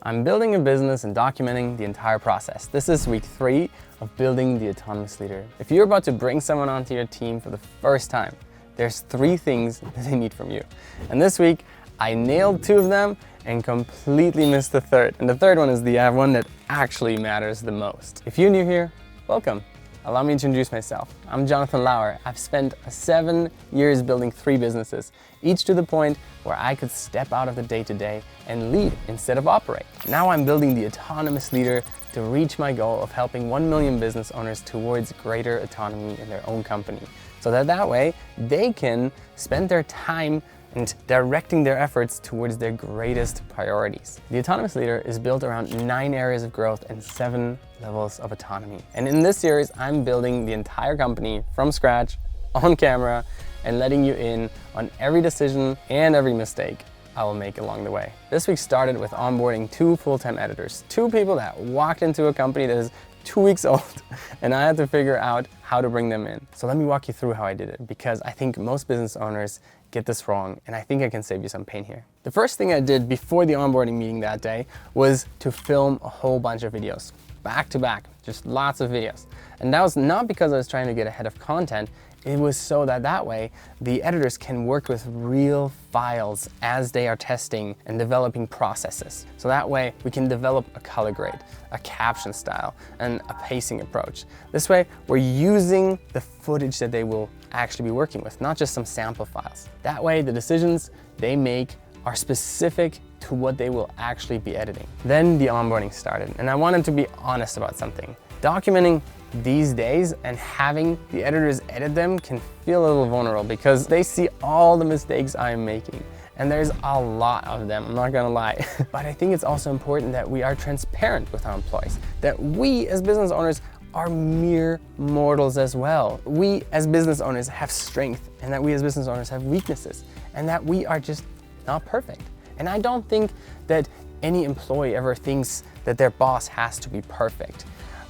I'm building a business and documenting the entire process. This is week 3 of building the autonomous leader. If you're about to bring someone onto your team for the first time, there's 3 things that they need from you. And this week, I nailed 2 of them and completely missed the third. And the third one is the one that actually matters the most. If you're new here, welcome. Allow me to introduce myself. I'm Jonathan Lauer. I've spent 7 years building 3 businesses, each to the point where I could step out of the day-to-day and lead instead of operate. Now I'm building the autonomous leader to reach my goal of helping 1 million business owners towards greater autonomy in their own company, so that way they can spend their time and directing their efforts towards their greatest priorities. The autonomous leader is built around 9 areas of growth and 7 levels of autonomy. And in this series, I'm building the entire company from scratch, on camera, and letting you in on every decision and every mistake I will make along the way. This week started with onboarding 2 full-time editors, 2 people that walked into a company that is 2 weeks old, and I had to figure out how to bring them in. So let me walk you through how I did it, because I think most business owners get this wrong, and I think I can save you some pain here. The first thing I did before the onboarding meeting that day was to film a whole bunch of videos, back to back, just lots of videos. And that was not because I was trying to get ahead of content. It was so that way the editors can work with real files as they are testing and developing processes. So that way we can develop a color grade, a caption style, and a pacing approach. This way we're using the footage that they will actually be working with, not just some sample files. That way the decisions they make are specific to what they will actually be editing. Then the onboarding started, and I wanted to be honest about something. Documenting these days and having the editors edit them can feel a little vulnerable because they see all the mistakes I'm making. And there's a lot of them, I'm not gonna lie. But I think it's also important that we are transparent with our employees, that we as business owners are mere mortals as well. We as business owners have strength, and that we as business owners have weaknesses, and that we are just not perfect. And I don't think that any employee ever thinks that their boss has to be perfect.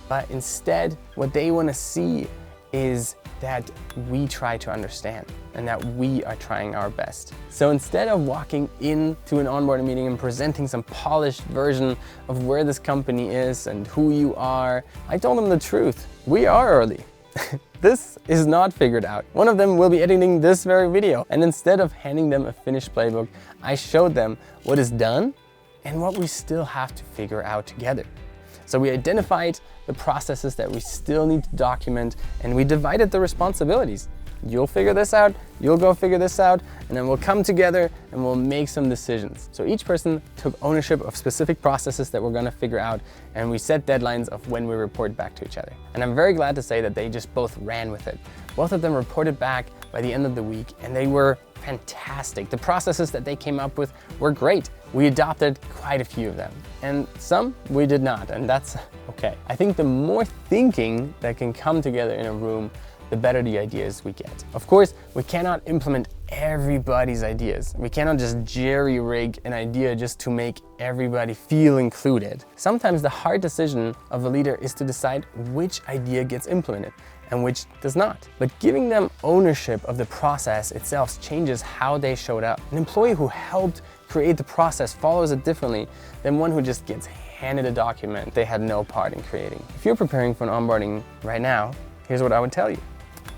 But instead, what they want to see is that we try to understand and that we are trying our best. So instead of walking into an onboarding meeting and presenting some polished version of where this company is and who you are, I told them the truth. We are early. This is not figured out. One of them will be editing this very video. And instead of handing them a finished playbook, I showed them what is done and what we still have to figure out together. So we identified the processes that we still need to document, and we divided the responsibilities. You'll figure this out, you'll go figure this out, and then we'll come together and we'll make some decisions. So each person took ownership of specific processes that we're gonna figure out, and we set deadlines of when we report back to each other. And I'm very glad to say that they just both ran with it. Both of them reported back by the end of the week, and they were fantastic. The processes that they came up with were great. We adopted quite a few of them, and some we did not, and that's okay. I think the more thinking that can come together in a room, the better the ideas we get. Of course, we cannot implement everybody's ideas. We cannot just jerry-rig an idea just to make everybody feel included. Sometimes the hard decision of a leader is to decide which idea gets implemented and which does not. But giving them ownership of the process itself changes how they showed up. An employee who helped create the process follows it differently than one who just gets handed a document they had no part in creating. If you're preparing for an onboarding right now, here's what I would tell you.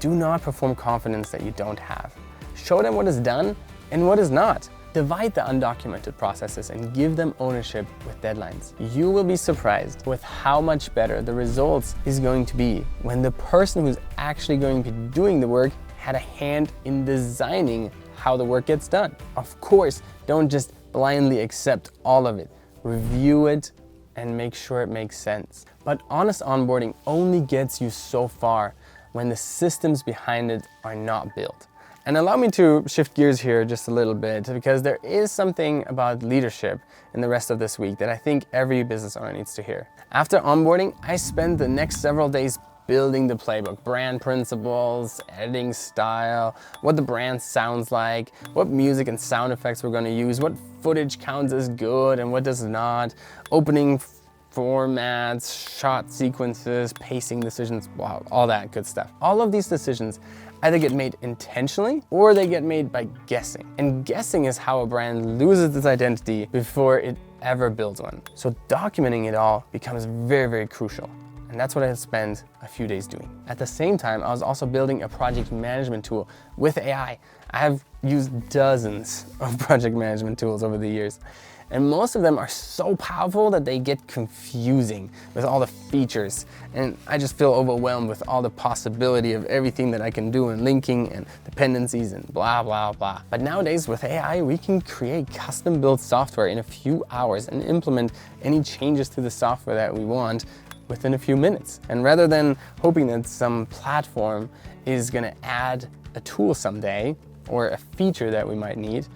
Do not perform confidence that you don't have. Show them what is done and what is not. Divide the undocumented processes and give them ownership with deadlines. You will be surprised with how much better the results is going to be when the person who's actually going to be doing the work had a hand in designing how the work gets done. Of course, don't just blindly accept all of it. Review it and make sure it makes sense. But honest onboarding only gets you so far when the systems behind it are not built. And allow me to shift gears here just a little bit, because there is something about leadership in the rest of this week that I think every business owner needs to hear. After onboarding, I spent the next several days building the playbook, brand principles, editing style, what the brand sounds like, what music and sound effects we're gonna use, what footage counts as good and what does not, opening formats, shot sequences, pacing decisions, wow, all that good stuff. All of these decisions either get made intentionally or they get made by guessing. And guessing is how a brand loses its identity before it ever builds one. So documenting it all becomes very, very crucial. And that's what I spent a few days doing. At the same time, I was also building a project management tool with AI. I have used dozens of project management tools over the years. And most of them are so powerful that they get confusing with all the features. And I just feel overwhelmed with all the possibility of everything that I can do and linking and dependencies and blah, blah, blah. But nowadays with AI, we can create custom built software in a few hours and implement any changes to the software that we want within a few minutes. And rather than hoping that some platform is gonna add a tool someday or a feature that we might need,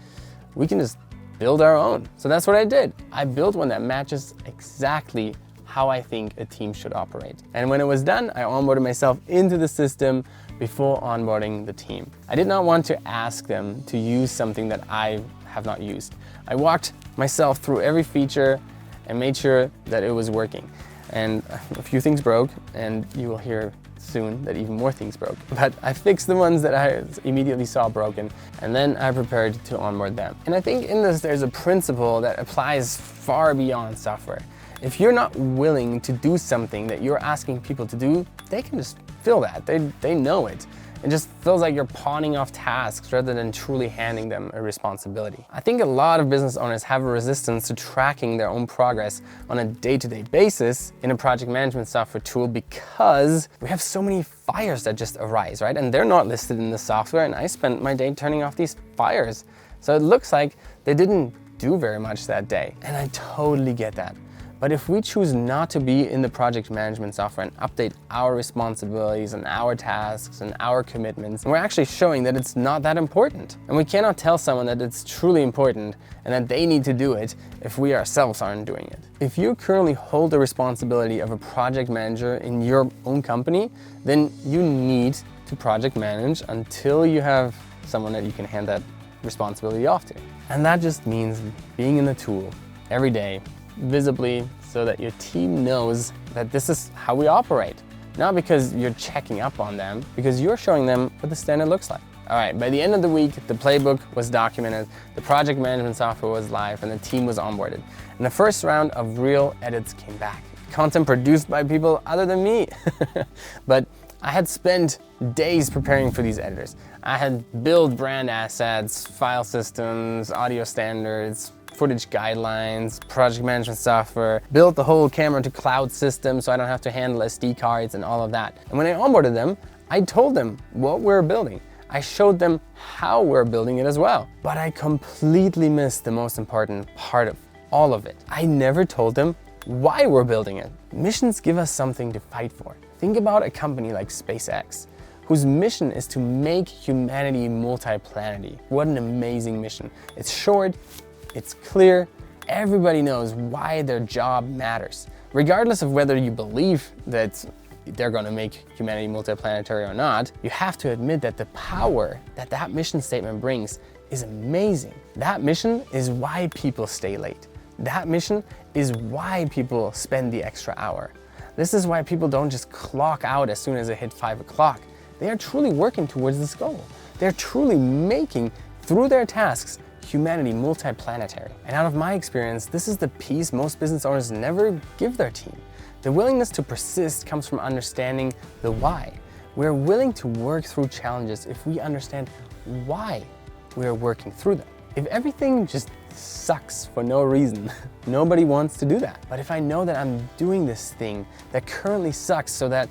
we can just build our own. So that's what I did. I built one that matches exactly how I think a team should operate. And when it was done, I onboarded myself into the system before onboarding the team. I did not want to ask them to use something that I have not used. I walked myself through every feature and made sure that it was working. And a few things broke, and you will hear soon that even more things broke. But I fixed the ones that I immediately saw broken, and then I prepared to onboard them. And I think in this, there's a principle that applies far beyond software. If you're not willing to do something that you're asking people to do, they can just feel that. They know it. It just feels like you're pawning off tasks rather than truly handing them a responsibility. I think a lot of business owners have a resistance to tracking their own progress on a day-to-day basis in a project management software tool because we have so many fires that just arise, right? And they're not listed in the software, and I spent my day turning off these fires. So it looks like they didn't do very much that day, and I totally get that. But if we choose not to be in the project management software and update our responsibilities and our tasks and our commitments, we're actually showing that it's not that important. And we cannot tell someone that it's truly important and that they need to do it if we ourselves aren't doing it. If you currently hold the responsibility of a project manager in your own company, then you need to project manage until you have someone that you can hand that responsibility off to. And that just means being in the tool every day, visibly, so that your team knows that this is how we operate. Not because you're checking up on them, because you're showing them what the standard looks like. All right, by the end of the week, the playbook was documented, the project management software was live, and the team was onboarded. And the first round of real edits came back. Content produced by people other than me. But I had spent days preparing for these editors. I had built brand assets, file systems, audio standards, footage guidelines, project management software, built the whole camera to cloud system so I don't have to handle SD cards and all of that. And when I onboarded them, I told them what we're building. I showed them how we're building it as well. But I completely missed the most important part of all of it. I never told them why we're building it. Missions give us something to fight for. Think about a company like SpaceX, whose mission is to make humanity multiplanetary. What an amazing mission. It's short, it's clear, everybody knows why their job matters. Regardless of whether you believe that they're gonna make humanity multiplanetary or not, you have to admit that the power that that mission statement brings is amazing. That mission is why people stay late. That mission is why people spend the extra hour. This is why people don't just clock out as soon as it hit 5 o'clock. They are truly working towards this goal. They're truly making, through their tasks, humanity multiplanetary. And out of my experience, this is the piece most business owners never give their team. The willingness to persist comes from understanding the why. We're willing to work through challenges if we understand why we're working through them. If everything just sucks for no reason, nobody wants to do that. But if I know that I'm doing this thing that currently sucks so that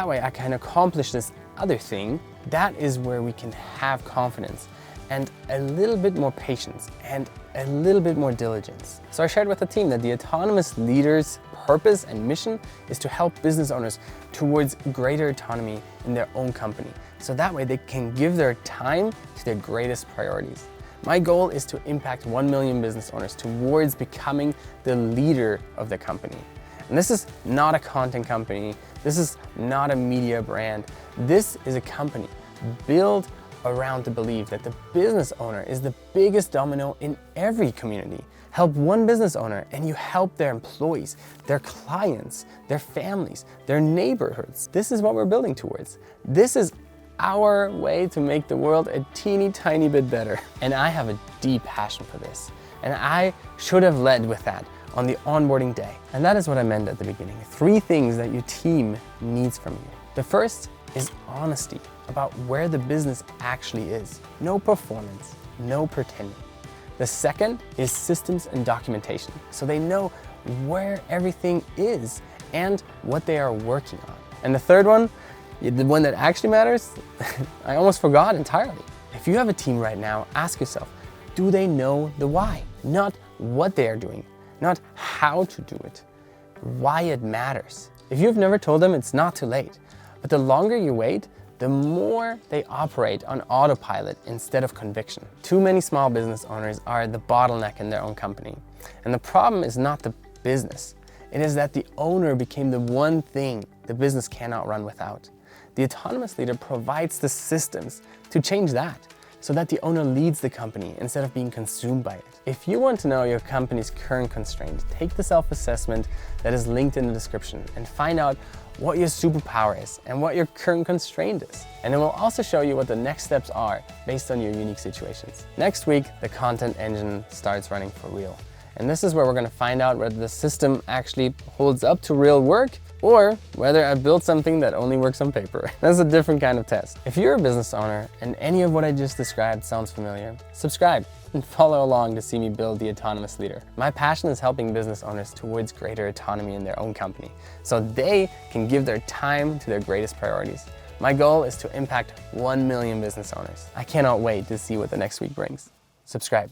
way I can accomplish this other thing, that is where we can have confidence and a little bit more patience and a little bit more diligence. So I shared with the team that the autonomous leader's purpose and mission is to help business owners towards greater autonomy in their own company. So that way they can give their time to their greatest priorities. My goal is to impact 1 million business owners towards becoming the leader of the company. And this is not a content company. This is not a media brand. This is a company built around the belief that the business owner is the biggest domino in every community. Help one business owner and you help their employees, their clients, their families, their neighborhoods. This is what we're building towards. This is our way to make the world a teeny tiny bit better. And I have a deep passion for this. And I should have led with that on the onboarding day. And that is what I meant at the beginning. 3 things that your team needs from you. The first is honesty about where the business actually is. No performance, no pretending. The second is systems and documentation, so they know where everything is and what they are working on. And the third one, the one that actually matters, I almost forgot entirely. If you have a team right now, ask yourself, do they know the why? Not what they are doing, not how to do it, why it matters. If you've never told them, it's not too late. But the longer you wait, the more they operate on autopilot instead of conviction. Too many small business owners are the bottleneck in their own company. And the problem is not the business. It is that the owner became the one thing the business cannot run without. The autonomous leader provides the systems to change that, so that the owner leads the company instead of being consumed by it. If you want to know your company's current constraint, take the self-assessment that is linked in the description and find out what your superpower is and what your current constraint is. And it will also show you what the next steps are based on your unique situations. Next week, the content engine starts running for real. And this is where we're going to find out whether the system actually holds up to real work or whether I built something that only works on paper. That's a different kind of test. If you're a business owner and any of what I just described sounds familiar, subscribe and follow along to see me build the autonomous leader. My passion is helping business owners towards greater autonomy in their own company so they can give their time to their greatest priorities. My goal is to impact 1 million business owners. I cannot wait to see what the next week brings. Subscribe.